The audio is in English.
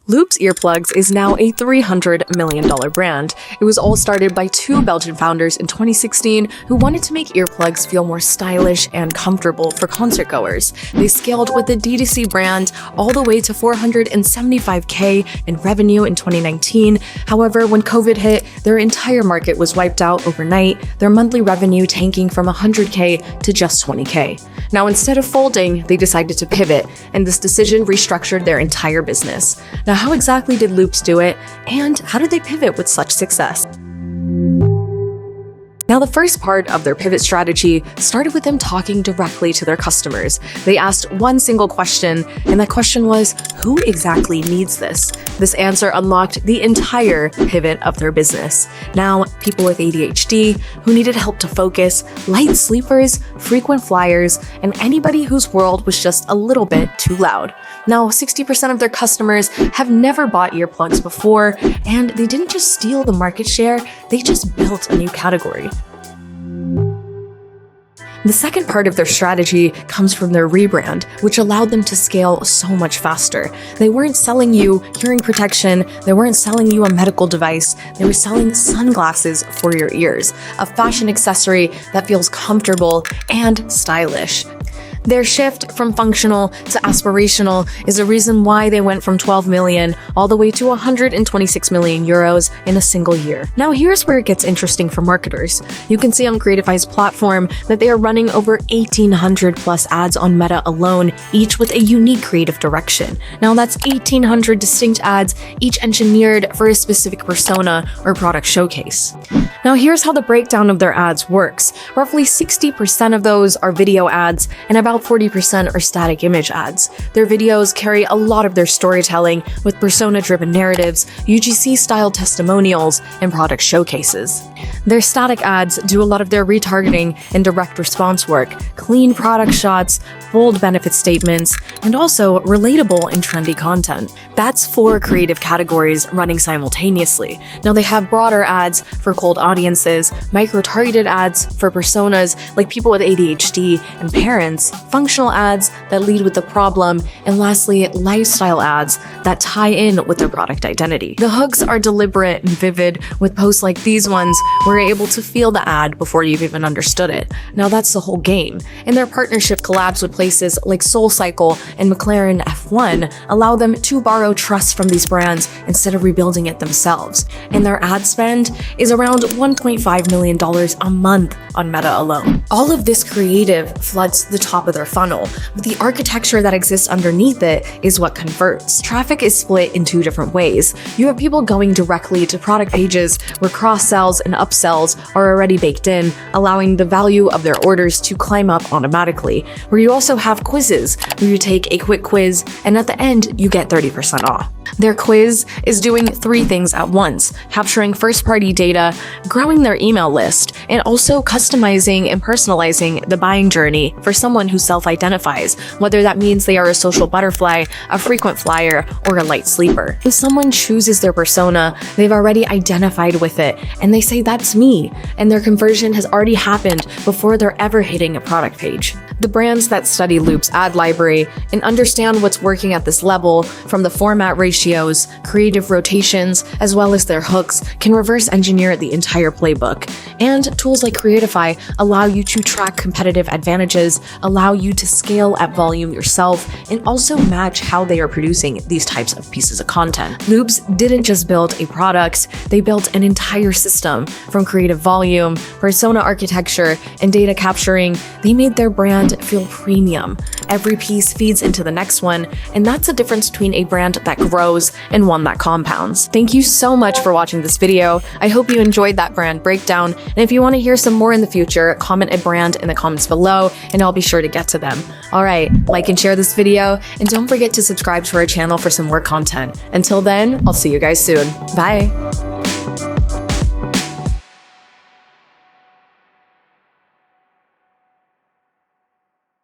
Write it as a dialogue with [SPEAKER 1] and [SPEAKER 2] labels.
[SPEAKER 1] Loop's Earplugs is now a $300 million brand. It was all started by two Belgian founders in 2016 who wanted to make earplugs feel more stylish and comfortable for concert goers. They scaled with the D2C brand all the way to $475K in revenue in 2019. However, when COVID hit, their entire market was wiped out overnight, their monthly revenue tanking from $100K to just $20K. Now, instead of folding, they decided to pivot, and this decision restructured their entire business. Now, how exactly did Loops do it, and how did they pivot with such success? Now, the first part of their pivot strategy started with them talking directly to their customers. They asked one single question, and that question was, who exactly needs this? This answer unlocked the entire pivot of their business. Now, people with ADHD, who needed help to focus, light sleepers, frequent flyers, and anybody whose world was just a little bit too loud. Now, 60% of their customers have never bought earplugs before, and they didn't just steal the market share, they just built a new category. The second part of their strategy comes from their rebrand, which allowed them to scale so much faster. They weren't selling you hearing protection, they weren't selling you a medical device, they were selling sunglasses for your ears, a fashion accessory that feels comfortable and stylish. Their shift from functional to aspirational is the reason why they went from 12 million all the way to 126 million euros in a single year. Now, here's where it gets interesting for marketers. You can see on Creatify's platform that they are running over 1,800 plus ads on Meta alone, each with a unique creative direction. Now, that's 1,800 distinct ads, each engineered for a specific persona or product showcase. Now, here's how the breakdown of their ads works. Roughly 60% of those are video ads, and about 40% are static image ads. Their videos carry a lot of their storytelling with persona-driven narratives, UGC-style testimonials, and product showcases. Their static ads do a lot of their retargeting and direct response work, clean product shots, bold benefit statements, and also relatable and trendy content. That's 4 creative categories running simultaneously. Now, they have broader ads for cold audiences, micro-targeted ads for personas like people with ADHD and parents, functional ads that lead with the problem, and lastly, lifestyle ads that tie in with their product identity. The hooks are deliberate and vivid. With posts like these ones, we're able to feel the ad before you've even understood it. Now, that's the whole game. And their partnership collabs with places like SoulCycle and McLaren F1 allow them to borrow trust from these brands instead of rebuilding it themselves. And their ad spend is around $1.5 million a month on Meta alone. All of this creative floods the top of their funnel, but the architecture that exists underneath it is what converts. Traffic is split in 2 different ways. You have people going directly to product pages where cross-sells and upsells are already baked in, allowing the value of their orders to climb up automatically, where you also have quizzes, where you take a quick quiz and at the end you get 30% off. Their quiz is doing 3 things at once: capturing first-party data, growing their email list, and also customizing and personalizing the buying journey for someone who self-identifies, whether that means they are a social butterfly, a frequent flyer, or a light sleeper. If someone chooses their persona, they've already identified with it, and they say, "That's me," and their conversion has already happened before they're ever hitting a product page. The brands that study Loop's ad library and understand what's working at this level, from the format ratios, creative rotations, as well as their hooks, can reverse engineer the entire playbook. And tools like Creatify allow you to track competitive advantages, allow you to scale at volume yourself, and also match how they are producing these types of pieces of content. Loops didn't just build a product, they built an entire system. From creative volume, persona architecture, and data capturing, they made their brand feel premium. Every piece feeds into the next one, and that's the difference between a brand that grows and one that compounds. Thank you so much for watching this video. I hope you enjoyed that brand breakdown, and if you want to hear some more in the future, comment a brand in the comments below, and I'll be sure to get to them. Alright, like and share this video, and don't forget to subscribe to our channel for some more content. Until then, I'll see you guys soon. Bye!